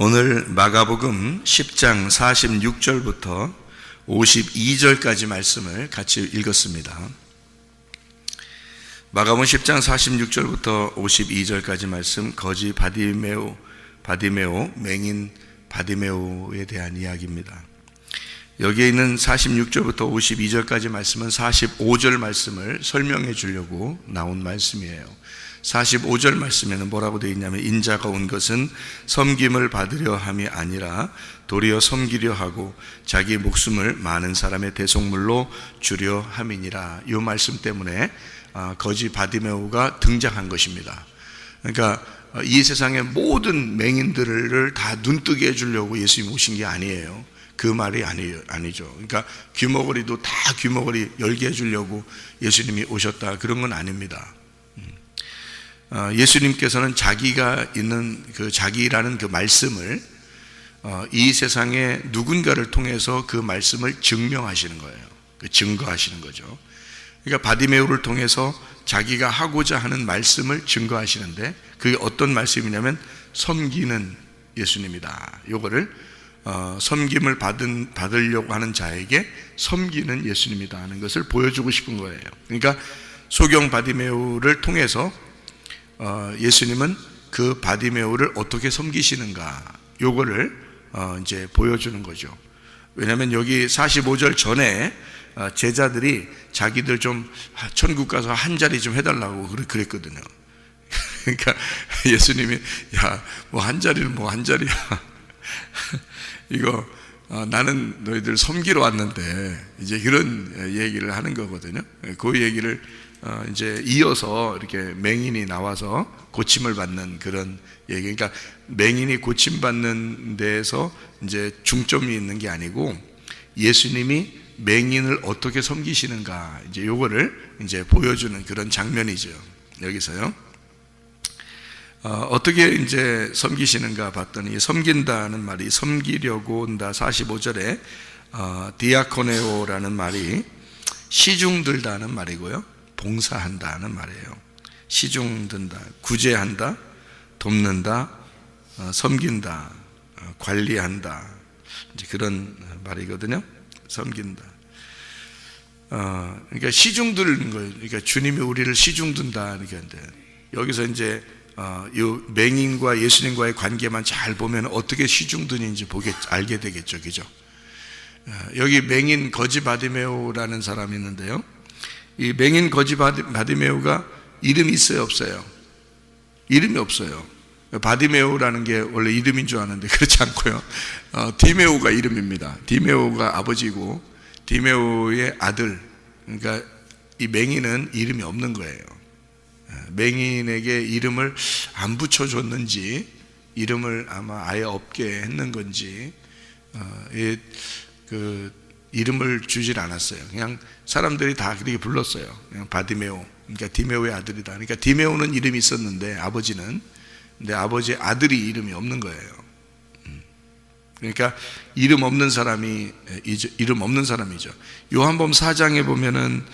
오늘 마가복음 10장 46절부터 52절까지 말씀을 같이 읽었습니다. 마가복음 10장 46절부터 52절까지 말씀, 거지 바디메오, 맹인 바디메오에 대한 이야기입니다. 여기에 있는 46절부터 52절까지 말씀은 45절 말씀을 설명해 주려고 나온 말씀이에요. 45절 말씀에는 뭐라고 되어 있냐면, 인자가 온 것은 섬김을 받으려 함이 아니라 도리어 섬기려 하고 자기 목숨을 많은 사람의 대속물로 주려 함이니라. 이 말씀 때문에 거지 바디메오가 등장한 것입니다. 그러니까 이 세상의 모든 맹인들을 다 눈뜨게 해주려고 예수님이 오신 게 아니에요. 그 말이 아니죠. 그러니까 귀머거리도 다 귀머거리 열게 해주려고 예수님이 오셨다, 그런 건 아닙니다. 예수님께서는 자기가 있는 그 자기라는 그 말씀을 이 세상에 누군가를 통해서 그 말씀을 증명하시는 거예요. 증거하시는 거죠. 그러니까 바디메오를 통해서 자기가 하고자 하는 말씀을 증거하시는데, 그게 어떤 말씀이냐면 섬기는 예수님이다. 요거를 섬김을 받으려고 하는 자에게 섬기는 예수님이다 하는 것을 보여주고 싶은 거예요. 그러니까 소경 바디메오를 통해서 예수님은 그 바디메오를 어떻게 섬기시는가, 요거를 이제 보여주는 거죠. 왜냐하면 여기 45절 전에 제자들이 자기들 좀 천국 가서 한 자리 좀 해달라고 그랬거든요. 그러니까 예수님이 한 자리는 한 자리야. 이거 나는 너희들 섬기러 왔는데, 이제 그런 얘기를 하는 거거든요. 그 얘기를 이제 이어서 이렇게 맹인이 나와서 고침을 받는 그런 얘기. 그러니까 맹인이 고침받는 데에서 이제 중점이 있는 게 아니고, 예수님이 맹인을 어떻게 섬기시는가, 이제 요거를 이제 보여주는 그런 장면이죠. 여기서요. 어떻게 이제 섬기시는가 봤더니, 섬긴다는 말이 섬기려고 온다. 45절에 디아코네오라는 말이 시중들다는 말이고요, 봉사한다는 말이에요. 시중든다, 구제한다, 돕는다, 섬긴다, 관리한다, 이제 그런 말이거든요. 섬긴다. 그러니까 시중드는 거예요. 그러니까 주님이 우리를 시중든다 이렇게 하는데, 여기서 이제 이 맹인과 예수님과의 관계만 잘 보면 어떻게 시중드는지 알게 되겠죠, 그죠? 여기 맹인 거지 바디메오라는 사람이 있는데요. 이 맹인 거지 바디메오가 이름이 있어요, 없어요? 이름이 없어요. 바디메오라는 게 원래 이름인 줄 아는데 그렇지 않고요. 디메오가 이름입니다. 디메오가 아버지고 디메오의 아들. 그러니까 이 맹인은 이름이 없는 거예요. 맹인에게 이름을 안 붙여줬는지, 이름을 아마 아예 없게 했는 건지, 이름을 주질 않았어요. 그냥 사람들이 다 그렇게 불렀어요. 그냥 바디메오. 그러니까 디메오의 아들이다. 그러니까 디메오는 이름이 있었는데 아버지는, 근데 아버지의 아들이 이름이 없는 거예요. 그러니까 이름 없는 사람이죠. 요한복음 4장에 보면은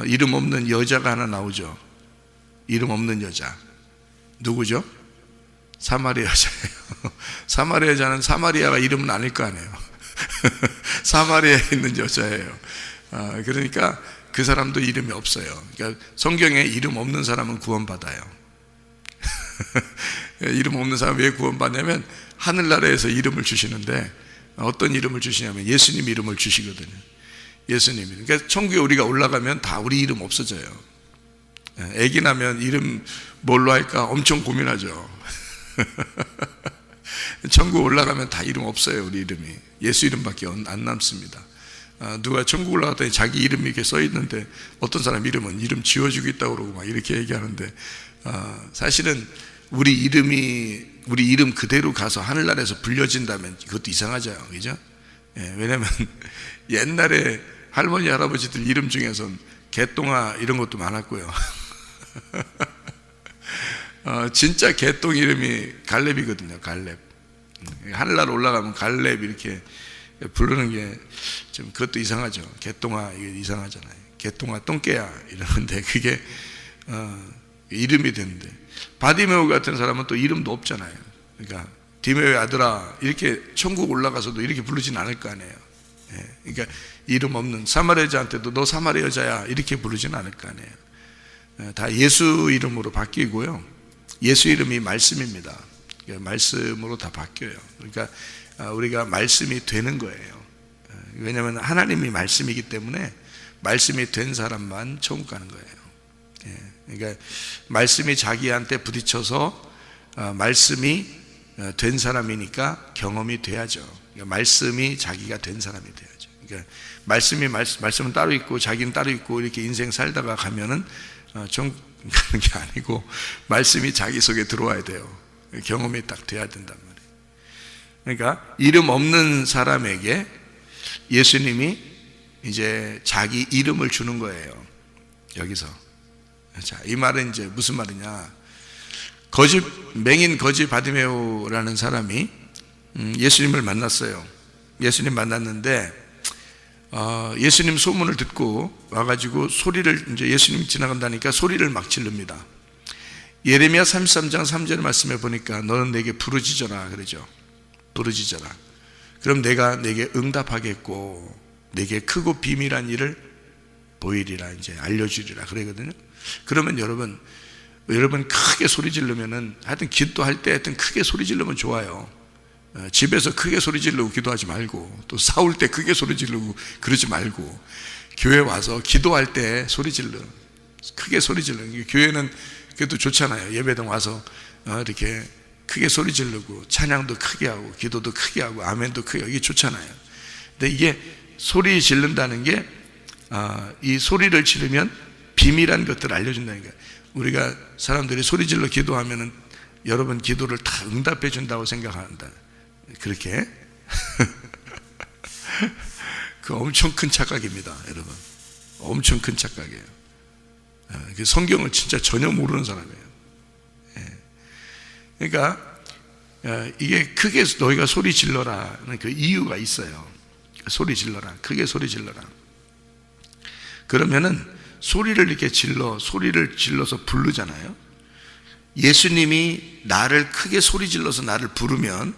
이름 없는 여자가 하나 나오죠. 이름 없는 여자. 누구죠? 사마리아 여자예요. 사마리아 여자는 사마리아가 이름은 아닐 거 아니에요. 사마리아에 있는 여자예요. 그러니까 그 사람도 이름이 없어요. 그러니까 성경에 이름 없는 사람은 구원받아요. 이름 없는 사람 왜 구원받냐면, 하늘나라에서 이름을 주시는데 어떤 이름을 주시냐면 예수님 이름을 주시거든요. 예수님이. 그러니까 천국에 우리가 올라가면 다 우리 이름 없어져요. 애기 나면 이름 뭘로 할까 엄청 고민하죠. 천국 올라가면 다 이름 없어요. 우리 이름이 예수 이름밖에 안 남습니다. 누가 천국 올라갔더니 자기 이름이 이렇게 써 있는데, 어떤 사람 이름은 이름 지워주고 있다고 그러고 막 이렇게 얘기하는데, 사실은 우리 이름 그대로 가서 하늘나라에서 불려진다면 그것도 이상하죠, 그죠? 왜냐면 옛날에 할머니 할아버지들 이름 중에선 개똥아 이런 것도 많았고요. 진짜 개똥 이름이 갈렙이거든요. 갈렙. 하늘나라 올라가면 갈렙 이렇게 부르는 게 좀 그것도 이상하죠. 개똥아, 이게 이상하잖아요. 개똥아 똥개야 이러는데 그게 이름이 되는데, 바디메오 같은 사람은 또 이름도 없잖아요. 그러니까 디메오의 아들아 이렇게 천국 올라가서도 이렇게 부르진 않을 거 아니에요. 그러니까 이름 없는 사마리아 여자한테도 너 사마리아 여자야 이렇게 부르진 않을 거 아니에요. 다 예수 이름으로 바뀌고요. 예수 이름이 말씀입니다. 말씀으로 다 바뀌어요. 그러니까 우리가 말씀이 되는 거예요. 왜냐하면 하나님이 말씀이기 때문에 말씀이 된 사람만 천국 가는 거예요. 그러니까 말씀이 자기한테 부딪혀서 말씀이 된 사람이니까 경험이 돼야죠. 그러니까 말씀이 자기가 된 사람이 돼야죠. 그러니까 말씀은 따로 있고 자기는 따로 있고 이렇게 인생 살다가 가면은 천국 가는 게 아니고 말씀이 자기 속에 들어와야 돼요. 경험이 딱 돼야 된단 말이에요. 그러니까 이름 없는 사람에게 예수님이 이제 자기 이름을 주는 거예요. 여기서. 자, 이 말은 이제 무슨 말이냐? 맹인 거지 바디메오라는 사람이 예수님을 만났어요. 예수님 만났는데 예수님 소문을 듣고 와가지고 소리를 이제 예수님 지나간다니까 소리를 막 지릅니다. 예레미야 33장 3절 말씀에 보니까 너는 내게 부르짖어라 그러죠. 부르짖어라. 그럼 내가 내게 응답하겠고 내게 크고 비밀한 일을 보이리라 이제 알려주리라 그러거든요. 그러면 여러분 크게 소리 지르면은 하여튼 기도할 때 하여튼 크게 소리 지르면 좋아요. 집에서 크게 소리 지르고 기도하지 말고 또 싸울 때 크게 소리 지르고 그러지 말고 교회 와서 기도할 때 소리 질러 크게 소리 질러. 교회는 그래도 좋잖아요. 예배당 와서 이렇게 크게 소리 지르고 찬양도 크게 하고 기도도 크게 하고 아멘도 크게 하고 이게 좋잖아요. 근데 이게 소리 지른다는 게 이 소리를 지르면 비밀한 것들을 알려준다는 거예요. 우리가 사람들이 소리 질러 기도하면은 여러분 기도를 다 응답해 준다고 생각한다. 그렇게 그 엄청 큰 착각입니다, 여러분. 엄청 큰 착각이에요. 성경을 진짜 전혀 모르는 사람이에요. 그러니까 이게 크게 너희가 소리 질러라는 그 이유가 있어요. 소리 질러라, 크게 소리 질러라. 그러면은 소리를 이렇게 소리를 질러서 부르잖아요. 예수님이 나를 크게 소리 질러서 나를 부르면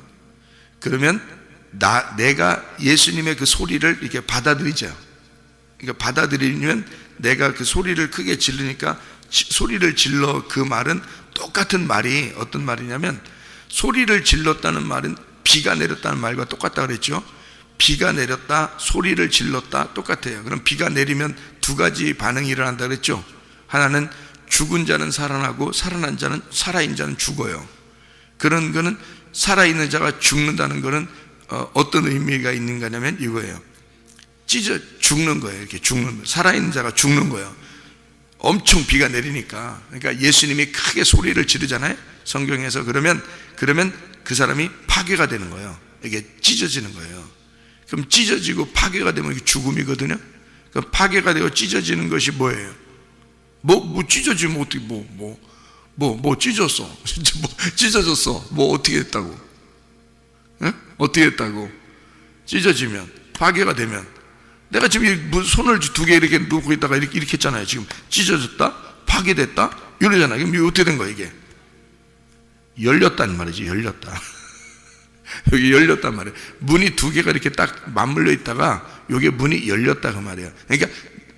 그러면 내가 예수님의 그 소리를 이렇게 받아들이죠. 그러니까 받아들이면 내가 그 소리를 크게 지르니까 소리를 질러 그 말은 똑같은 말이 어떤 말이냐면 소리를 질렀다는 말은 비가 내렸다는 말과 똑같다 그랬죠. 비가 내렸다, 소리를 질렀다 똑같아요. 그럼 비가 내리면 두 가지 반응이 일어난다 그랬죠. 하나는 죽은 자는 살아나고 살아난 자는 살아있는 자는 죽어요. 그런 거는 살아있는 자가 죽는다는 거는 어떤 의미가 있는 거냐면 이거예요. 찢어 죽는 거예요. 이렇게 죽는 거예요. 살아있는 자가 죽는 거예요. 엄청 비가 내리니까. 그러니까 예수님이 크게 소리를 지르잖아요. 성경에서 그러면 그 사람이 파괴가 되는 거예요. 이게 찢어지는 거예요. 그럼 찢어지고 파괴가 되면 이게 죽음이거든요. 그럼 파괴가 되고 찢어지는 것이 뭐예요? 뭐 찢어지면 어떻게 찢었어? 찢어졌어? 어떻게 했다고? 응? 어떻게 했다고? 찢어지면 파괴가 되면 내가 지금 손을 두 개 이렇게 놓고 있다가 이렇게 했잖아요. 지금 찢어졌다, 파괴됐다 이러잖아요. 그럼 어떻게 된 거야 이게? 열렸단 말이지. 열렸다. 여기 열렸단 말이에요. 문이 두 개가 이렇게 딱 맞물려 있다가 여기 문이 열렸다 그 말이에요. 그러니까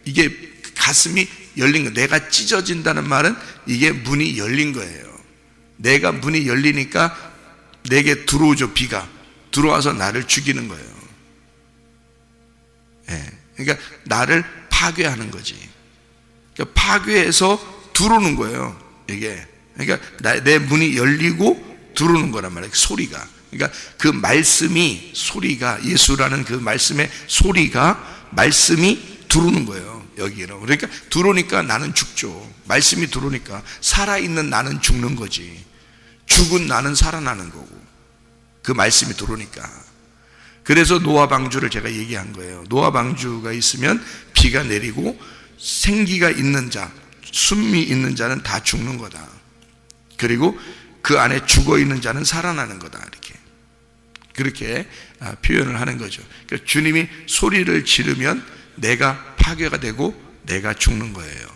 이게 가슴이 열린 거. 내가 찢어진다는 말은 이게 문이 열린 거예요. 내가 문이 열리니까 내게 들어오죠. 비가 들어와서 나를 죽이는 거예요. 그러니까 나를 파괴하는 거지. 그러니까 파괴해서 들어오는 거예요. 이게 그러니까 내 문이 열리고 들어오는 거란 말이에요. 소리가. 그러니까 그 말씀이 소리가 예수라는 그 말씀의 소리가 말씀이 들어오는 거예요. 여기로. 그러니까 들어오니까 나는 죽죠. 말씀이 들어오니까 살아있는 나는 죽는 거지. 죽은 나는 살아나는 거고. 그 말씀이 들어오니까. 그래서 노아 방주를 제가 얘기한 거예요. 노아 방주가 있으면 비가 내리고 생기가 있는 자, 숨이 있는 자는 다 죽는 거다. 그리고 그 안에 죽어 있는 자는 살아나는 거다. 그렇게 표현을 하는 거죠. 그러니까 주님이 소리를 지르면 내가 파괴가 되고 내가 죽는 거예요.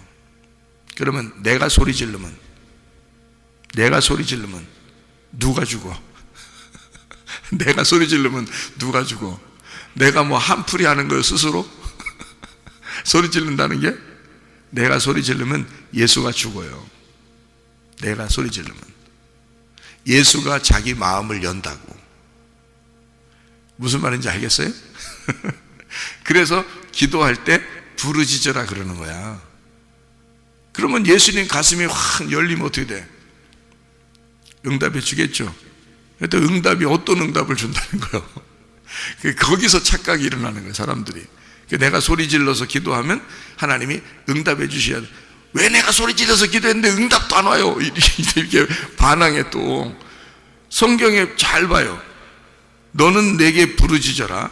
그러면 내가 소리 지르면 누가 죽어? 내가 소리 지르면 누가 죽어? 내가 뭐 한풀이 하는 거예요 스스로? 소리 지른다는 게? 내가 소리 지르면 예수가 죽어요. 내가 소리 지르면 예수가 자기 마음을 연다고. 무슨 말인지 알겠어요? 그래서 기도할 때 부르짖어라 그러는 거야. 그러면 예수님 가슴이 확 열리면 어떻게 돼? 응답해 주겠죠. 근데 응답이 어떤 응답을 준다는 거예요? 거기서 착각이 일어나는 거예요 사람들이. 내가 소리 질러서 기도하면 하나님이 응답해 주셔야 돼. 왜 내가 소리 질러서 기도했는데 응답도 안 와요? 이렇게 반항해. 또 성경에 잘 봐요. 너는 내게 부르짖어라.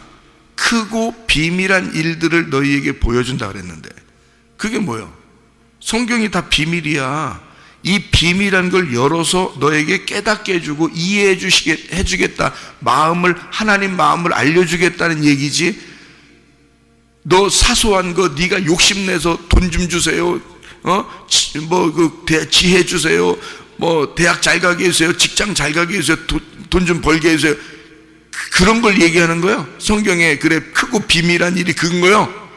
크고 비밀한 일들을 너희에게 보여준다 그랬는데 그게 뭐예요? 성경이 다 비밀이야. 이 비밀한 걸 열어서 너에게 깨닫게 해주고 이해해 주겠다. 하나님 마음을 알려주겠다는 얘기지. 너 사소한 거 네가 욕심내서 돈 좀 주세요. 지혜 주세요. 대학 잘 가게 해주세요. 직장 잘 가게 해주세요. 돈 좀 벌게 해주세요. 그런 걸 얘기하는 거예요. 성경에 그래 크고 비밀한 일이 그건 거예요.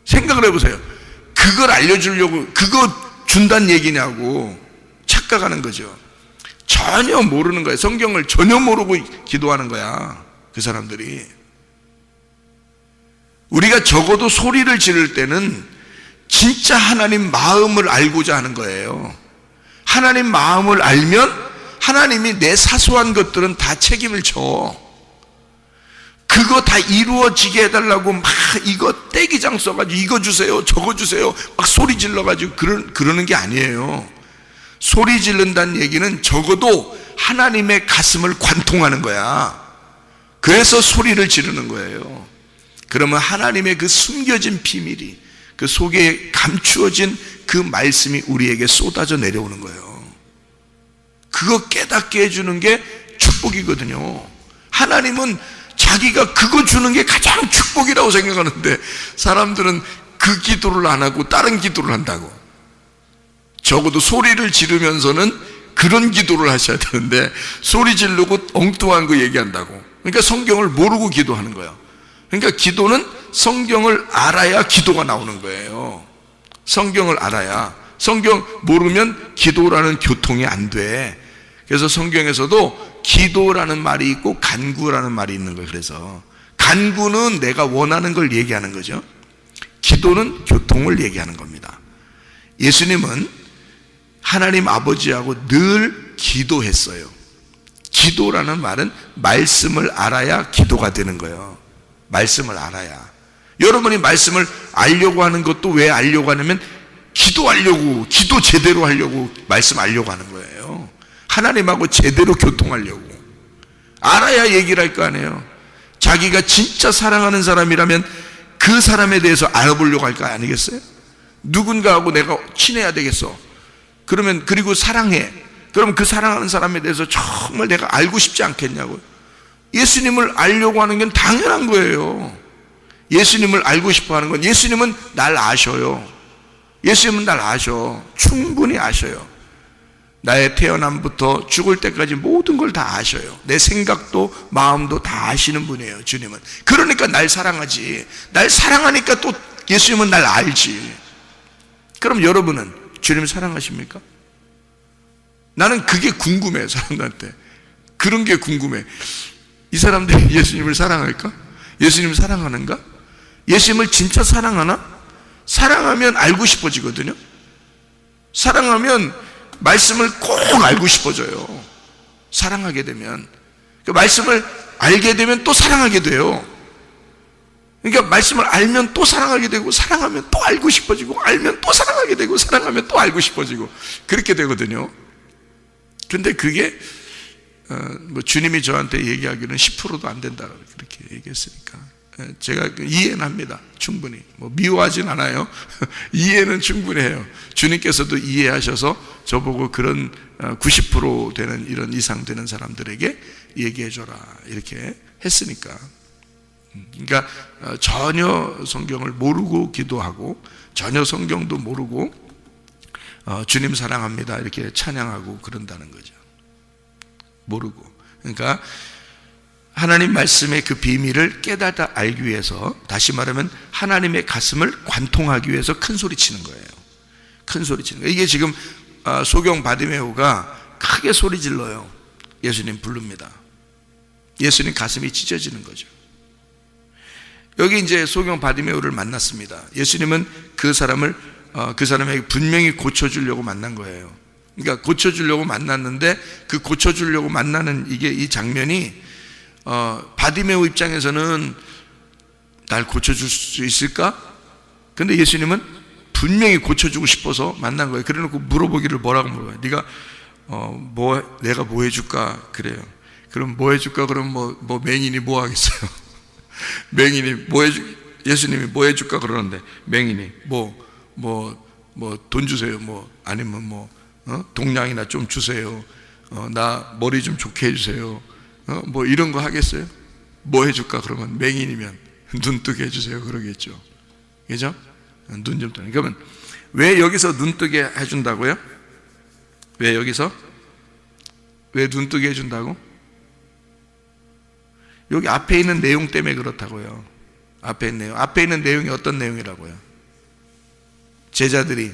생각을 해보세요. 그걸 알려주려고 그거 준다는 얘기냐고 착각하는 거죠. 전혀 모르는 거예요. 성경을 전혀 모르고 기도하는 거야 그 사람들이. 우리가 적어도 소리를 지를 때는 진짜 하나님 마음을 알고자 하는 거예요. 하나님 마음을 알면 하나님이 내 사소한 것들은 다 책임을 져. 그거 다 이루어지게 해달라고 이거 떼기장 써가지고 이거 주세요 저거 주세요 소리 질러가지고 그러는 게 아니에요. 소리 지른다는 얘기는 적어도 하나님의 가슴을 관통하는 거야. 그래서 소리를 지르는 거예요. 그러면 하나님의 그 숨겨진 비밀이 그 속에 감추어진 그 말씀이 우리에게 쏟아져 내려오는 거예요. 그거 깨닫게 해주는 게 축복이거든요. 하나님은 자기가 그거 주는 게 가장 축복이라고 생각하는데 사람들은 그 기도를 안 하고 다른 기도를 한다고. 적어도 소리를 지르면서는 그런 기도를 하셔야 되는데 소리 지르고 엉뚱한 거 얘기한다고. 그러니까 성경을 모르고 기도하는 거예요. 그러니까 기도는 성경을 알아야 기도가 나오는 거예요. 성경을 알아야. 성경 모르면 기도라는 교통이 안 돼. 그래서 성경에서도 기도라는 말이 있고 간구라는 말이 있는 거예요. 그래서 간구는 내가 원하는 걸 얘기하는 거죠. 기도는 교통을 얘기하는 겁니다. 예수님은 하나님 아버지하고 늘 기도했어요. 기도라는 말은 말씀을 알아야 기도가 되는 거예요. 말씀을 알아야. 여러분이 말씀을 알려고 하는 것도 왜 알려고 하냐면 기도하려고, 기도 제대로 하려고 말씀 알려고 하는 거예요. 하나님하고 제대로 교통하려고. 알아야 얘기를 할 거 아니에요. 자기가 진짜 사랑하는 사람이라면 그 사람에 대해서 알아보려고 할 거 아니겠어요? 누군가하고 내가 친해야 되겠어. 그러면 그리고 사랑해. 그럼 그 사랑하는 사람에 대해서 정말 내가 알고 싶지 않겠냐고요. 예수님을 알려고 하는 건 당연한 거예요. 예수님을 알고 싶어 하는 건 예수님은 날 아셔요. 예수님은 날 아셔. 충분히 아셔요. 나의 태어남부터 죽을 때까지 모든 걸 다 아셔요. 내 생각도 마음도 다 아시는 분이에요. 주님은. 그러니까 날 사랑하지. 날 사랑하니까 또 예수님은 날 알지. 그럼 여러분은 주님 사랑하십니까? 나는 그게 궁금해. 사람들한테 그런 게 궁금해. 이 사람들이 예수님을 사랑할까? 예수님 사랑하는가? 예수님을 진짜 사랑하나? 사랑하면 알고 싶어지거든요. 사랑하면 말씀을 꼭 알고 싶어져요. 사랑하게 되면 그 말씀을 알게 되면 또 사랑하게 돼요. 그러니까 말씀을 알면 또 사랑하게 되고, 사랑하면 또 알고 싶어지고, 알면 또 사랑하게 되고, 사랑하면 또 알고 싶어지고, 그렇게 되거든요. 근데 그게 주님이 저한테 얘기하기로는 10%도 안 된다 그렇게 얘기했으니까 제가 이해는 합니다. 충분히. 미워하진 않아요. 이해는 충분히 해요. 주님께서도 이해하셔서 저보고 그런 90% 되는 이런 이상 되는 사람들에게 얘기해줘라 이렇게 했으니까. 그러니까 전혀 성경을 모르고 기도하고 전혀 성경도 모르고 주님 사랑합니다 이렇게 찬양하고 그런다는 거죠. 모르고. 그러니까 하나님 말씀의 그 비밀을 깨닫아 알기 위해서, 다시 말하면 하나님의 가슴을 관통하기 위해서 큰 소리 치는 거예요. 큰 소리 치는 거예요. 이게 지금 소경 바디메오가 크게 소리 질러요. 예수님 부릅니다. 예수님 가슴이 찢어지는 거죠. 여기 이제 소경 바디메오를 만났습니다. 예수님은 그 사람에게 분명히 고쳐주려고 만난 거예요. 그러니까 고쳐주려고 만났는데, 그 고쳐주려고 만나는 이 장면이 바디메오 입장에서는 날 고쳐줄 수 있을까? 근데 예수님은 분명히 고쳐주고 싶어서 만난 거예요. 그래놓고 물어보기를 뭐라고 물어봐요? 네가 내가 뭐 해줄까? 그래요. 그럼 뭐 해줄까? 그럼 뭐 맹인이 뭐 하겠어요? 맹인이 예수님이 뭐 해줄까 그러는데, 맹인이 돈 주세요. 아니면 동량이나 좀 주세요. 나 머리 좀 좋게 해주세요. 이런 거 하겠어요? 뭐 해줄까? 그러면 맹인이면 눈 뜨게 해주세요. 그러겠죠. 그죠? 눈 좀 뜨게. 그러면 왜 여기서 눈 뜨게 해준다고요? 왜 눈 뜨게 해준다고? 여기 앞에 있는 내용 때문에 그렇다고요. 앞에 있는 내용이 어떤 내용이라고요? 제자들이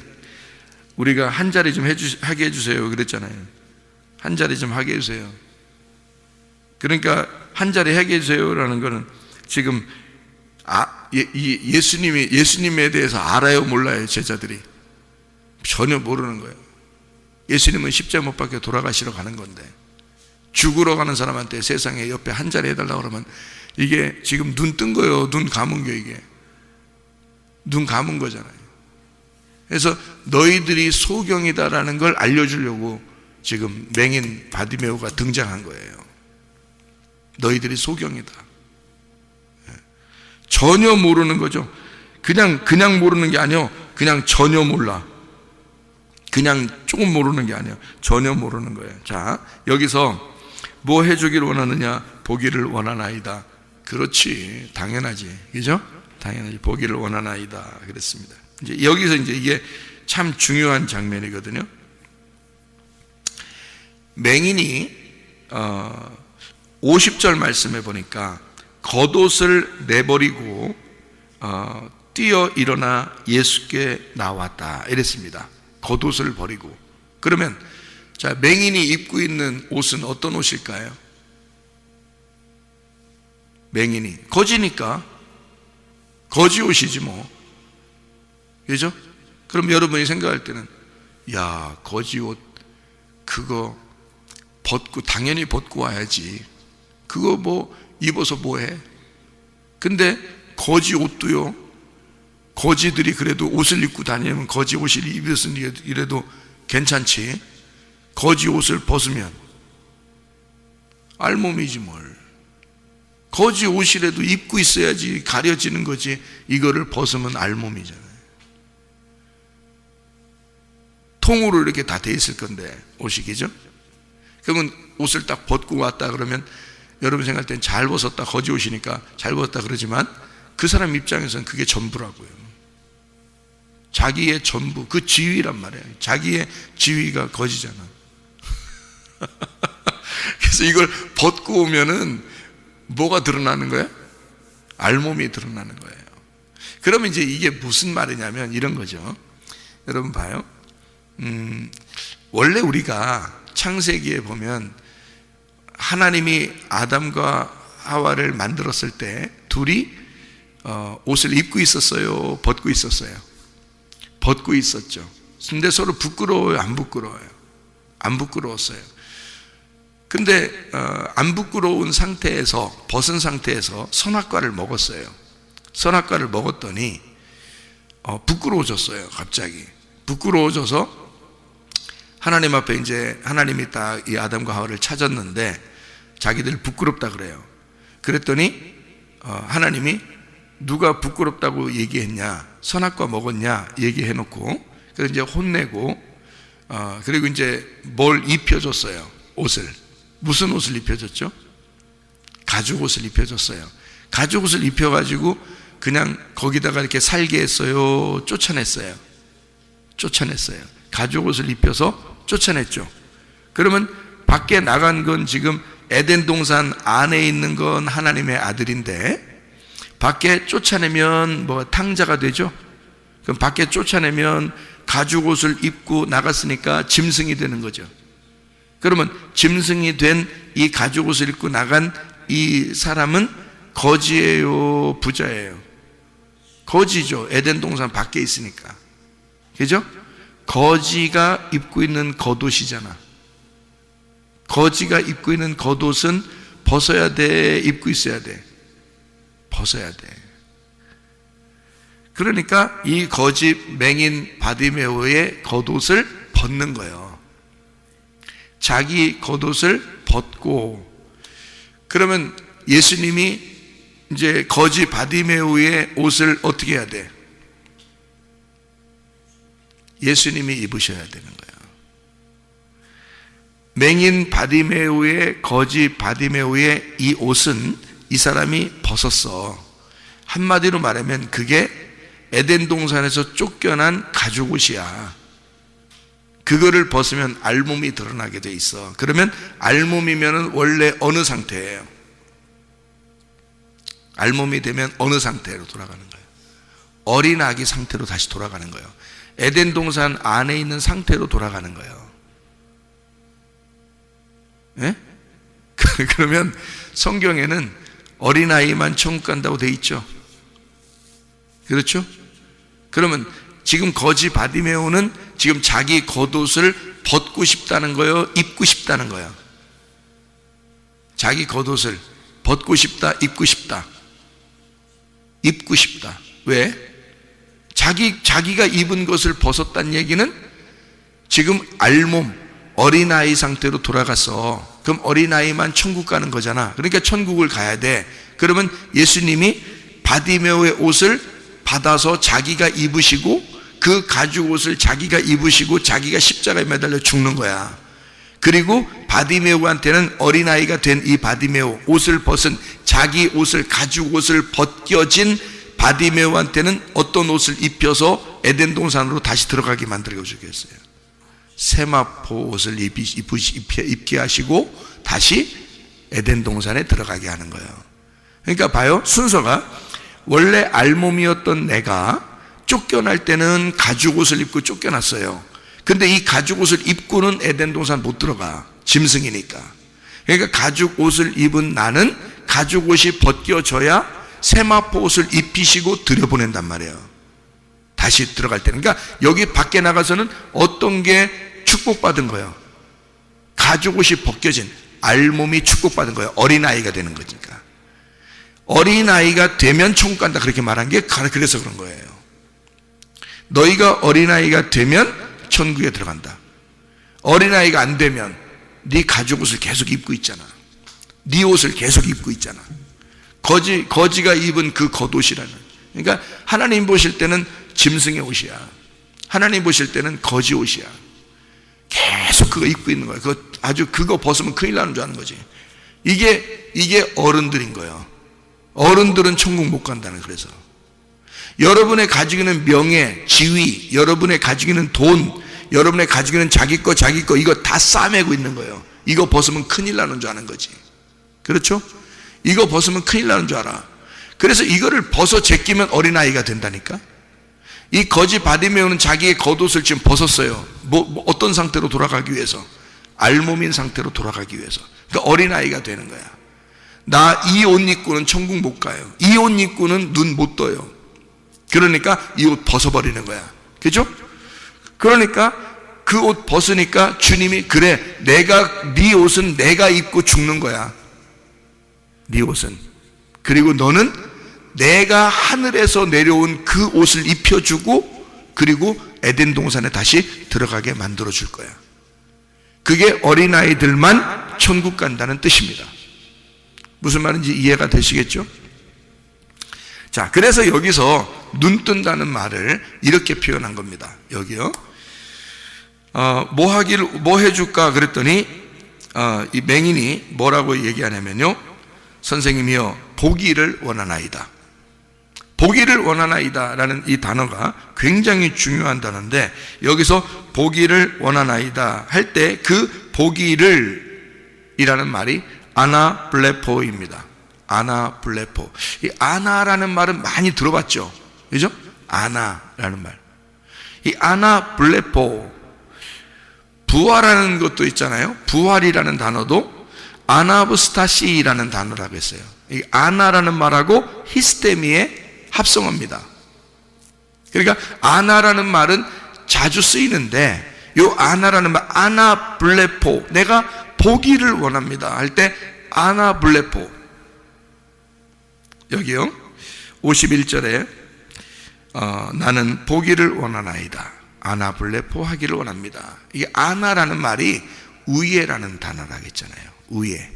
우리가 한 자리 좀 하게 해주세요 그랬잖아요. 한 자리 좀 하게 해주세요. 그러니까 한 자리 하게 해주세요라는 거는 지금 예수님에 대해서 알아요 몰라요? 제자들이 전혀 모르는 거예요. 예수님은 십자가 못 박혀 돌아가시러 가는 건데, 죽으러 가는 사람한테 세상에 옆에 한 자리 해달라고 그러면, 이게 지금 눈 뜬 거예요? 눈 감은 거? 이게 눈 감은 거잖아요. 그래서 너희들이 소경이다라는 걸 알려주려고 지금 맹인 바디메오가 등장한 거예요. 너희들이 소경이다. 전혀 모르는 거죠. 그냥 모르는 게 아니요, 그냥 전혀 몰라. 그냥 조금 모르는 게 아니에요. 전혀 모르는 거예요. 자, 여기서 뭐 해주기를 원하느냐? 보기를 원하나이다. 그렇지, 당연하지, 그죠? 당연하지, 보기를 원하나이다 그랬습니다. 이제 여기서 이게 참 중요한 장면이거든요. 맹인이 50절 말씀에 보니까 겉옷을 내버리고 뛰어 일어나 예수께 나왔다 이랬습니다. 겉옷을 버리고. 그러면 자, 맹인이 입고 있는 옷은 어떤 옷일까요? 맹인이 거지니까 거지 옷이지 뭐, 그죠? 그럼 여러분이 생각할 때는, 야, 거지 옷 그거 당연히 벗고 와야지. 그거 입어서 뭐해? 근데 거지 옷도요, 거지들이 그래도 옷을 입고 다니면 거지 옷을 입었으니 이래도 괜찮지. 거지 옷을 벗으면 알몸이지 뭘. 거지 옷이라도 입고 있어야지 가려지는 거지. 이거를 벗으면 알몸이잖아요. 통으로 이렇게 다 돼 있을 건데 옷이, 그죠? 그러면 옷을 딱 벗고 왔다 그러면 여러분 생각할 땐 잘 벗었다, 거지 옷이니까 잘 벗었다 그러지만, 그 사람 입장에서는 그게 전부라고요. 자기의 전부, 그 지위란 말이에요. 자기의 지위가 거지잖아. 그래서 이걸 벗고 오면은 뭐가 드러나는 거예요? 알몸이 드러나는 거예요. 그러면 이제 이게 무슨 말이냐면 이런 거죠. 여러분 봐요. 원래 우리가 창세기에 보면 하나님이 아담과 하와를 만들었을 때 둘이 옷을 입고 있었어요? 벗고 있었어요? 벗고 있었죠. 근데 서로 부끄러워요? 안 부끄러워요? 안 부끄러웠어요. 근데 안 부끄러운 상태에서, 벗은 상태에서 선악과를 먹었어요. 선악과를 먹었더니 부끄러워졌어요. 갑자기 부끄러워져서 하나님 앞에 이제 하나님이 딱 이 아담과 하와를 찾았는데 자기들 부끄럽다 그래요. 그랬더니 하나님이 누가 부끄럽다고 얘기했냐, 선악과 먹었냐 얘기해놓고, 그래서 이제 혼내고, 그리고 이제 뭘 입혀줬어요? 옷을. 무슨 옷을 입혀줬죠? 가죽 옷을 입혀줬어요. 가죽 옷을 입혀가지고 그냥 거기다가 이렇게 살게 했어요? 쫓아냈어요? 쫓아냈어요. 가죽 옷을 입혀서 쫓아냈죠. 그러면 밖에 나간 건 지금 에덴 동산 안에 있는 건 하나님의 아들인데 밖에 쫓아내면 뭐 탕자가 되죠. 그럼 밖에 쫓아내면 가죽 옷을 입고 나갔으니까 짐승이 되는 거죠. 그러면 짐승이 된 이 가죽 옷을 입고 나간 이 사람은 거지예요, 부자예요? 거지죠. 에덴 동산 밖에 있으니까. 그죠? 거지가 입고 있는 겉옷이잖아. 거지가 입고 있는 겉옷은 벗어야 돼, 입고 있어야 돼? 벗어야 돼. 그러니까 이 거지 맹인 바디메오의 겉옷을 벗는 거예요. 자기 겉옷을 벗고, 그러면 예수님이 이제 거지 바디메오의 옷을 어떻게 해야 돼? 예수님이 입으셔야 되는 거예요. 맹인 바디메오의, 거지 바디메오의 이 옷은 이 사람이 벗었어. 한마디로 말하면 그게 에덴 동산에서 쫓겨난 가죽 옷이야. 그거를 벗으면 알몸이 드러나게 돼 있어. 그러면 알몸이면 원래 어느 상태예요? 알몸이 되면 어느 상태로 돌아가는 거예요? 어린 아기 상태로 다시 돌아가는 거예요. 에덴 동산 안에 있는 상태로 돌아가는 거예요. 예? 그러면 성경에는 어린아이만 천국 간다고 돼 있죠. 그렇죠? 그러면 지금 거지 바디메오는 지금 자기 겉옷을 벗고 싶다는 거예요? 입고 싶다는 거예요? 자기 겉옷을 벗고 싶다, 입고 싶다? 입고 싶다. 왜? 자기가 입은 것을 벗었다는 얘기는 지금 알몸, 어린아이 상태로 돌아갔어. 그럼 어린아이만 천국 가는 거잖아. 그러니까 천국을 가야 돼. 그러면 예수님이 바디메오의 옷을 받아서 자기가 입으시고 그 가죽 옷을 자기가 입으시고 자기가 십자가에 매달려 죽는 거야. 그리고 바디메오한테는 어린아이가 된 이 바디메오, 옷을 벗은 자기 옷을, 가죽 옷을 벗겨진 바디메오한테는 어떤 옷을 입혀서 에덴 동산으로 다시 들어가게 만들어 주겠어요? 세마포 옷을 입게 하시고 다시 에덴 동산에 들어가게 하는 거예요. 그러니까 봐요, 순서가 원래 알몸이었던 내가 쫓겨날 때는 가죽 옷을 입고 쫓겨났어요. 근데 이 가죽 옷을 입고는 에덴 동산 못 들어가. 짐승이니까. 그러니까 가죽 옷을 입은 나는 가죽 옷이 벗겨져야 세마포 옷을 입히시고 들여보낸단 말이에요. 다시 들어갈 때는. 그러니까 여기 밖에 나가서는 어떤 게 축복받은 거예요? 가죽 옷이 벗겨진 알몸이 축복받은 거예요. 어린아이가 되는 거니까. 어린아이가 되면 천국 간다 그렇게 말한 게 그래서 그런 거예요. 너희가 어린아이가 되면 천국에 들어간다. 어린아이가 안 되면 네 가죽 옷을 계속 입고 있잖아. 네 옷을 계속 입고 있잖아. 거지가 입은 그 겉옷이라는. 그러니까 하나님 보실 때는 짐승의 옷이야. 하나님 보실 때는 거지 옷이야. 계속 그거 입고 있는 거야. 그거 벗으면 큰일 나는 줄 아는 거지. 이게 어른들인 거예요. 어른들은 천국 못 간다는. 그래서 여러분의 가지고 있는 명예, 지위, 여러분의 가지고 있는 돈, 여러분의 가지고 있는 자기 거 이거 다 싸매고 있는 거예요. 이거 벗으면 큰일 나는 줄 아는 거지. 그렇죠? 이거 벗으면 큰일 나는 줄 알아. 그래서 이거를 벗어 제끼면 어린아이가 된다니까. 이 거지 바디메오는 자기의 겉옷을 지금 벗었어요. 어떤 상태로 돌아가기 위해서? 알몸인 상태로 돌아가기 위해서. 그러니까 어린아이가 되는 거야. 나 이 옷 입고는 천국 못 가요. 이 옷 입고는 눈 못 떠요. 그러니까 이 옷 벗어버리는 거야. 그죠? 그러니까 그 옷 벗으니까 주님이 그래, 네 옷은 내가 입고 죽는 거야. 네 옷은. 그리고 너는 내가 하늘에서 내려온 그 옷을 입혀주고 그리고 에덴 동산에 다시 들어가게 만들어줄 거야. 그게 어린아이들만 천국 간다는 뜻입니다. 무슨 말인지 이해가 되시겠죠? 자, 그래서 여기서 눈 뜬다는 말을 이렇게 표현한 겁니다. 여기요. 뭐 해줄까 그랬더니 이 맹인이 뭐라고 얘기하냐면요, 선생님이요, 보기를 원하나이다. 보기를 원하나이다 라는 이 단어가 굉장히 중요한 단어인데, 여기서 보기를 원하나이다 할 때 그 보기를 이라는 말이 아나블레포입니다. 아나블레포. 이 아나라는 말은 많이 들어봤죠, 그죠? 아나라는 말. 이 아나블레포, 부활하는 것도 있잖아요. 부활이라는 단어도 아나브스타시라는 단어라고 했어요. 이 아나라는 말하고 히스테미의 합성어입니다. 그러니까 아나라는 말은 자주 쓰이는데, 요 아나라는 말, 아나블레포, 내가 보기를 원합니다 할 때 아나블레포. 여기요 51절에 나는 보기를 원하나이다, 아나블레포 하기를 원합니다. 이게 아나라는 말이 우예라는 단어라고 했잖아요. 우예.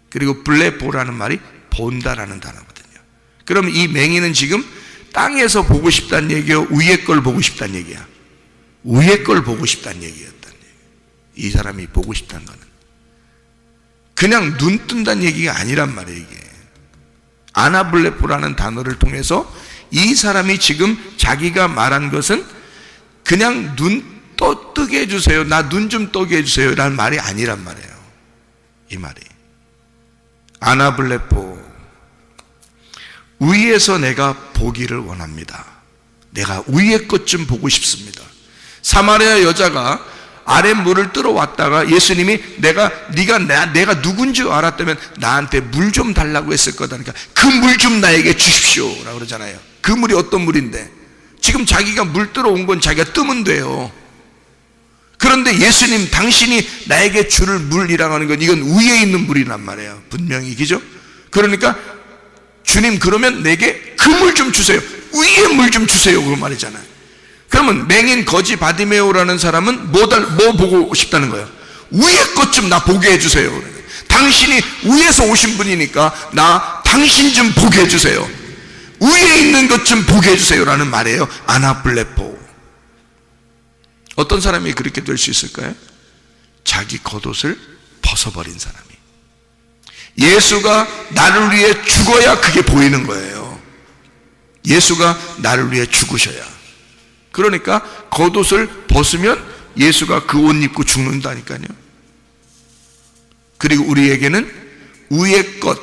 그리고 블레포라는 말이 본다라는 단어거든요. 그럼 이 맹인은 지금 땅에서 보고 싶다는 얘기요, 위에 걸 보고 싶다는 얘기야? 위에 걸 보고 싶다는 얘기였다는 얘기예요. 이 사람이 보고 싶다는 거는 그냥 눈 뜬다는 얘기가 아니란 말이에요. 이게 아나블레포라는 단어를 통해서 이 사람이 지금 자기가 말한 것은 그냥 눈 뜨게 해주세요, 나 눈 좀 뜨게 해주세요 라는 말이 아니란 말이에요. 이 말이 아나블레포, 위에서 내가 보기를 원합니다. 내가 위의 것 좀 보고 싶습니다. 사마리아 여자가 아랫 물을 뜨러 왔다가 예수님이 내가 누군지 알았다면 나한테 물 좀 달라고 했을 거다. 그러니까 그 물 좀 나에게 주십시오 라고 그러잖아요. 그 물이 어떤 물인데, 지금 자기가 물 뜨러 온 건 자기가 뜨면 돼요. 그런데 예수님, 당신이 나에게 줄 물이라고 하는 건 이건 위에 있는 물이란 말이에요. 분명히, 그죠? 그러니까 주님, 그러면 내게 그 물 좀 주세요, 위에 물 좀 주세요, 그 말이잖아요. 그러면 맹인 거지 바디메오라는 사람은 뭐 보고 싶다는 거예요? 위에 것 좀 나 보게 해주세요. 당신이 위에서 오신 분이니까 나 당신 좀 보게 해주세요, 위에 있는 것 좀 보게 해주세요 라는 말이에요. 아나블레포. 어떤 사람이 그렇게 될 수 있을까요? 자기 겉옷을 벗어버린 사람이. 예수가 나를 위해 죽어야 그게 보이는 거예요. 예수가 나를 위해 죽으셔야. 그러니까 겉옷을 벗으면 예수가 그 옷 입고 죽는다니까요. 그리고 우리에게는 위의 것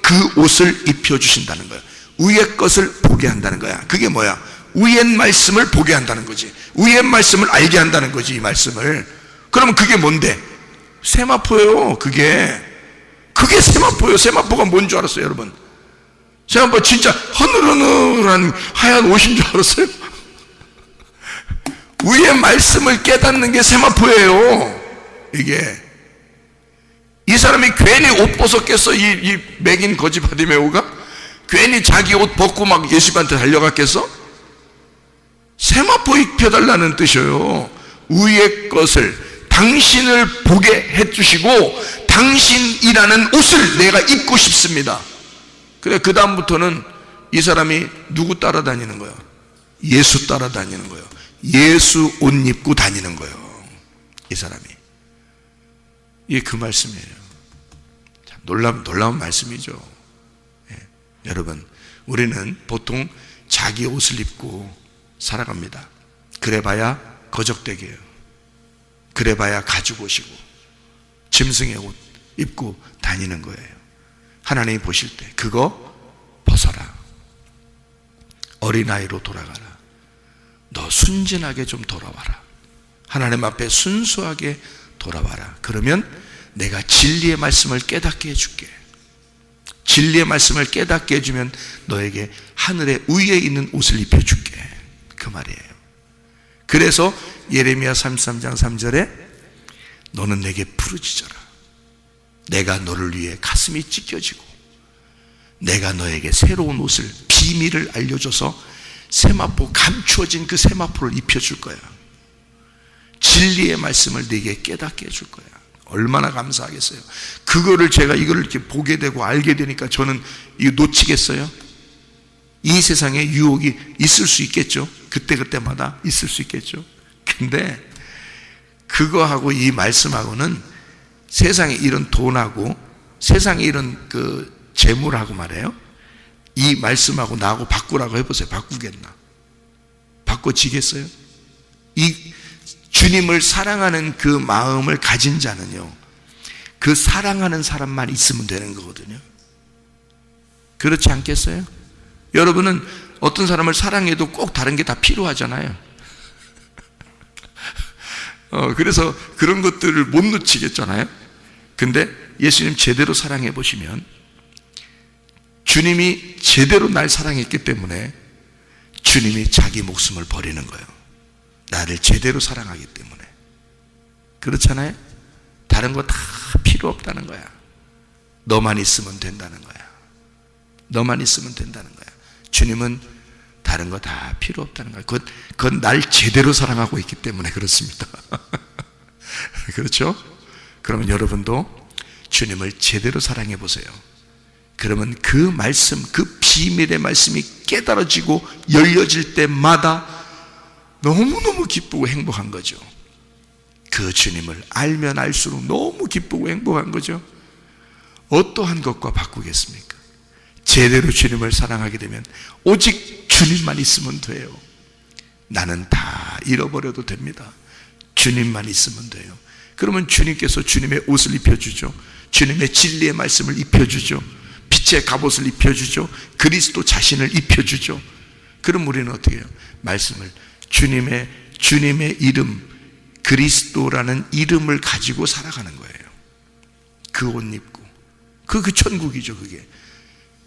그 옷을 입혀주신다는 거예요. 위의 것을 보게 한다는 거야. 그게 뭐야? 위의 말씀을 보게 한다는 거지. 위의 말씀을 알게 한다는 거지, 이 말씀을. 그러면 그게 뭔데? 세마포예요. 그게 세마포예요. 세마포가 뭔 줄 알았어요, 여러분? 세마포 진짜 허늘허늘한 하얀 옷인 줄 알았어요? 위의 말씀을 깨닫는 게 세마포예요. 이게 이 사람이 괜히 옷 벗었겠어? 이 맥인 거지 바디메오가 괜히 자기 옷 벗고 막 예수님한테 달려갔겠어? 세마포 입혀달라는 뜻이에요. 위의 것을, 당신을 보게 해주시고 당신이라는 옷을 내가 입고 싶습니다. 그래, 그 다음부터는 이 사람이 누구 따라다니는 거예요? 예수 따라다니는 거예요. 예수 옷 입고 다니는 거예요, 이 사람이. 이게 그 말씀이에요. 참 놀라운 말씀이죠. 예. 여러분, 우리는 보통 자기 옷을 입고 살아갑니다. 그래봐야 거적대기예요. 그래봐야 가죽 옷이고 짐승의 옷 입고 다니는 거예요. 하나님이 보실 때 그거 벗어라. 어린아이로 돌아가라. 너 순진하게 좀 돌아와라. 하나님 앞에 순수하게 돌아와라. 그러면 내가 진리의 말씀을 깨닫게 해줄게. 진리의 말씀을 깨닫게 해주면 너에게 하늘의 위에 있는 옷을 입혀줄게. 그 말이에요. 그래서 예레미야 33장 3절에 너는 내게 부르짖어라. 내가 너를 위해 가슴이 찢겨지고 내가 너에게 새로운 옷을, 비밀을 알려줘서 세마포, 감추어진 그 세마포를 입혀줄 거야. 진리의 말씀을 네게 깨닫게 해줄 거야. 얼마나 감사하겠어요. 그거를 제가 이걸 이렇게 보게 되고 알게 되니까 저는 이거 놓치겠어요? 이 세상에 유혹이 있을 수 있겠죠. 그때마다 있을 수 있겠죠. 근데 그거하고 이 말씀하고는 세상에 이런 돈하고 세상에 이런 그 재물하고 말이에요, 이 말씀하고 나하고 바꾸라고 해보세요. 바꾸겠나? 바꿔지겠어요? 이 주님을 사랑하는 그 마음을 가진 자는요, 그 사랑하는 사람만 있으면 되는 거거든요. 그렇지 않겠어요? 여러분은 어떤 사람을 사랑해도 꼭 다른 게 다 필요하잖아요. 그래서 그런 것들을 못 놓치겠잖아요. 근데 예수님 제대로 사랑해 보시면 주님이 제대로 날 사랑했기 때문에 주님이 자기 목숨을 버리는 거예요. 나를 제대로 사랑하기 때문에. 그렇잖아요? 다른 거 다 필요 없다는 거야. 너만 있으면 된다는 거야. 너만 있으면 된다는 거야. 주님은 다른 거 다 필요 없다는 거야. 그건 날 제대로 사랑하고 있기 때문에 그렇습니다. 그렇죠? 그러면 여러분도 주님을 제대로 사랑해 보세요. 그러면 그 말씀, 그 비밀의 말씀이 깨달아지고 열려질 때마다 너무너무 기쁘고 행복한 거죠. 그 주님을 알면 알수록 너무 기쁘고 행복한 거죠. 어떠한 것과 바꾸겠습니까? 제대로 주님을 사랑하게 되면 오직 주님만 있으면 돼요. 나는 다 잃어버려도 됩니다. 주님만 있으면 돼요. 그러면 주님께서 주님의 옷을 입혀주죠. 주님의 진리의 말씀을 입혀주죠. 빛의 갑옷을 입혀주죠. 그리스도 자신을 입혀주죠. 그럼 우리는 어떻게 해요? 말씀을 주님의 이름, 그리스도라는 이름을 가지고 살아가는 거예요. 그 옷 입고. 그 천국이죠, 그게.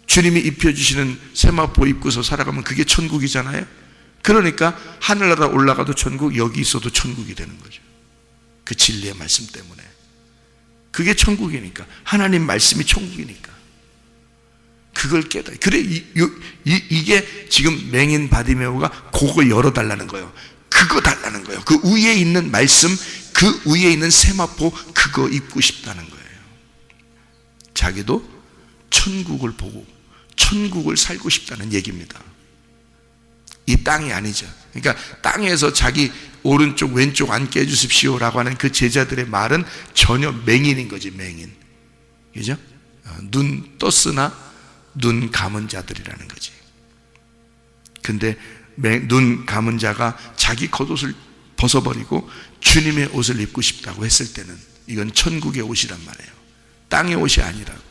주님이 입혀주시는 세마포 입고서 살아가면 그게 천국이잖아요. 그러니까 하늘나라 올라가도 천국, 여기 있어도 천국이 되는 거죠. 그 진리의 말씀 때문에. 그게 천국이니까. 하나님 말씀이 천국이니까. 그걸 깨달아. 그래, 이게 지금 맹인 바디메오가 그거 열어달라는 거예요. 그거 달라는 거예요. 그 위에 있는 말씀, 그 위에 있는 세마포, 그거 입고 싶다는 거예요. 자기도 천국을 보고 천국을 살고 싶다는 얘기입니다. 이 땅이 아니죠. 그러니까 땅에서 자기 오른쪽 왼쪽 앉게 해주십시오 라고 하는 그 제자들의 말은 전혀 맹인인 거지. 맹인. 그죠? 눈 떴으나 눈 감은 자들이라는 거지. 근데 눈 감은 자가 자기 겉옷을 벗어버리고 주님의 옷을 입고 싶다고 했을 때는 이건 천국의 옷이란 말이에요. 땅의 옷이 아니라고.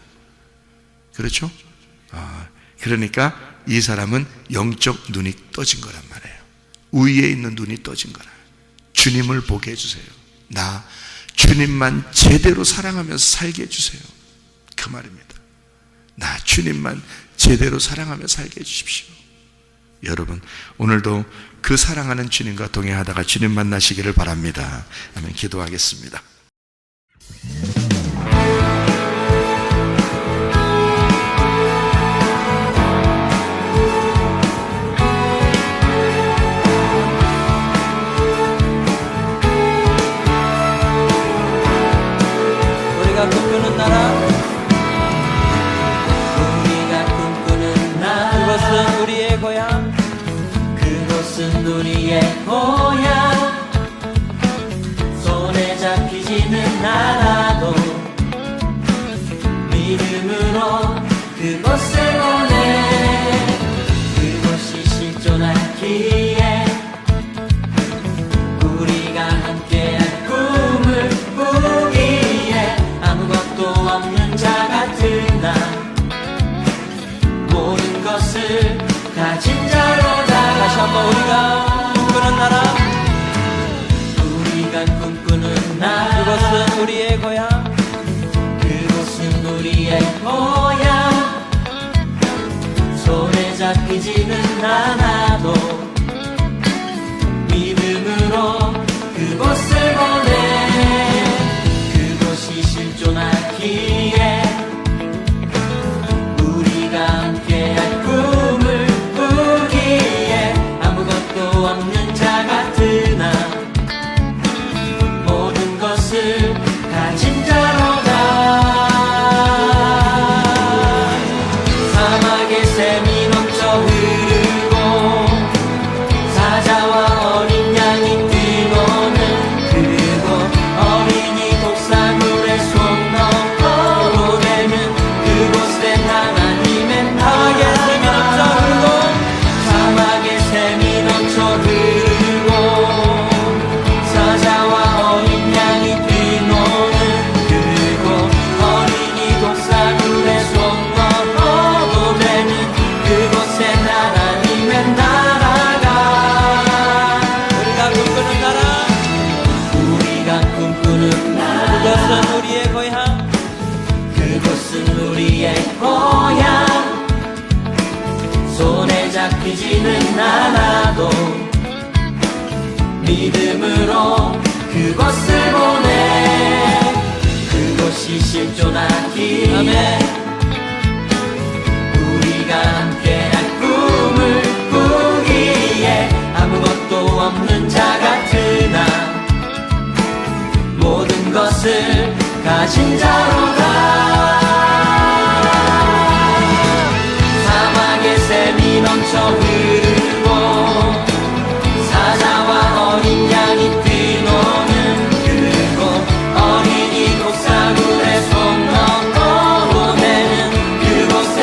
그렇죠? 그러니까 이 사람은 영적 눈이 떠진 거란 말이에요. 위에 있는 눈이 떠진 거라. 주님을 보게 해주세요. 나 주님만 제대로 사랑하면서 살게 해주세요. 그 말입니다. 나 주님만 제대로 사랑하며 살게 해주십시오. 여러분, 오늘도 그 사랑하는 주님과 동행하다가 주님 만나시기를 바랍니다. 아멘. 기도하겠습니다. 우리가 꿈꾸는 나라, 그것은 우리의 고향, 그곳은 우리의 고향. 손에 잡히지는 않아도 믿음으로 그곳을 보내. 그곳이 실존하기에 우리가 함께한 꿈을 꾸기에 아무것도 없는 자 같은 나, 모든 것을 가진 자로다. 다시 한번 우리가 꿈꾸는 나라, 우리가 꿈꾸는 나라, 그것은 우리의 고향, 그곳은 우리의 고향. 손에 잡히지는 않아도 믿음으로 그곳을 보내. 그곳이 실존하기에 우리가 함께한 꿈을 꾸기에 아무것도 없는 자 같은 나, 모든 것을 가진 자로다. 사막의 샘이 넘쳐 흐르고 손에 잡히지는 않아도 믿음으로 그곳을 보내. 그곳이 실존하기에 우리가 함께한 꿈을 꾸기에 아무것도 없는 자 같으나 모든 것을 가진 자로다. 사막의 샘이 넘쳐 흐르고 사자와 어린 양이 뛰노는 그곳, 어린이 독사물에 손 넣고 내는 그곳에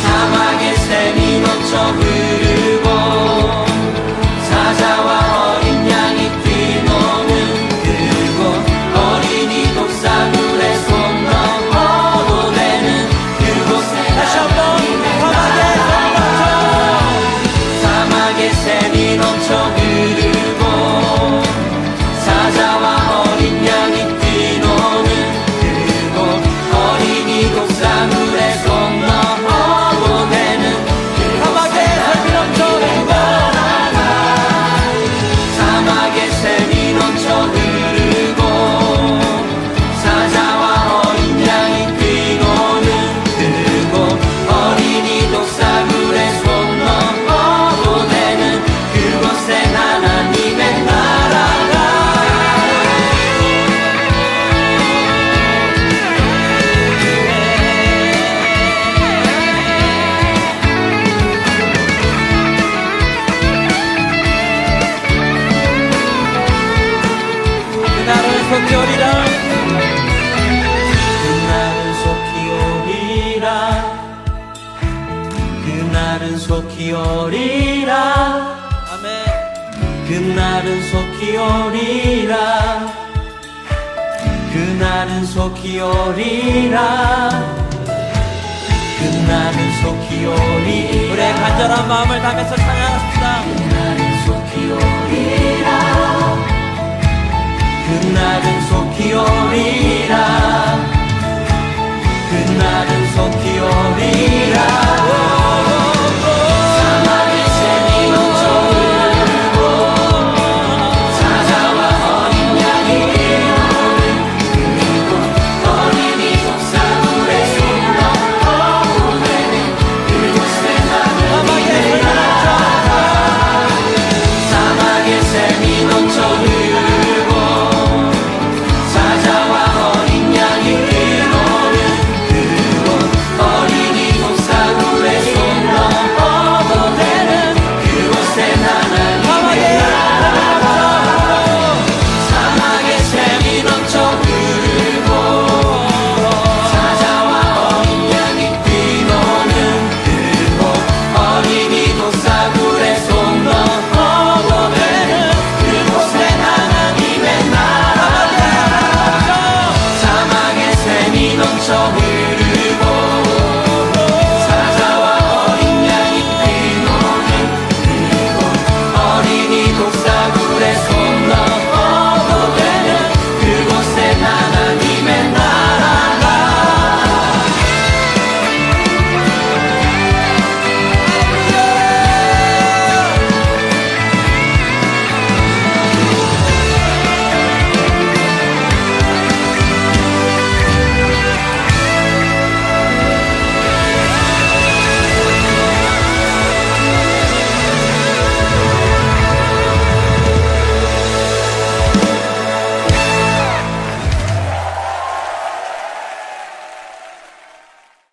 사막의 샘이 넘쳐 흐르고 사자와 어린 양이 뛰노는 그곳, 어린이 독사물에 손 넣고 내는 그곳에 다시 한번 사막의 샘이 넘쳐 흐르고 사자와 어린 양이 뛰노는 그곳, 어린이 독사물에 손 넣고 내는 사막의 샘이 넘쳐 흐르고 사막의 샘이 넘쳐 흐르고 사자와 어린 양이 뛰노는 그곳, 어린이 독사물에 손 넣고 내는 그곳에 하나님의 나라가. 그날은 속히 오리라. 그날은 속히 오리라. 그날은 속히 오리라. 아멘. 그날은 속히 오리라. 그날은 속히 오리라. 그날은 속히 오리라. 우리의 간절한 마음을 담아서 찬양합시다. 그날은 속히 오리라. 그날은 속히 오리라. 그날은 속히 오리라.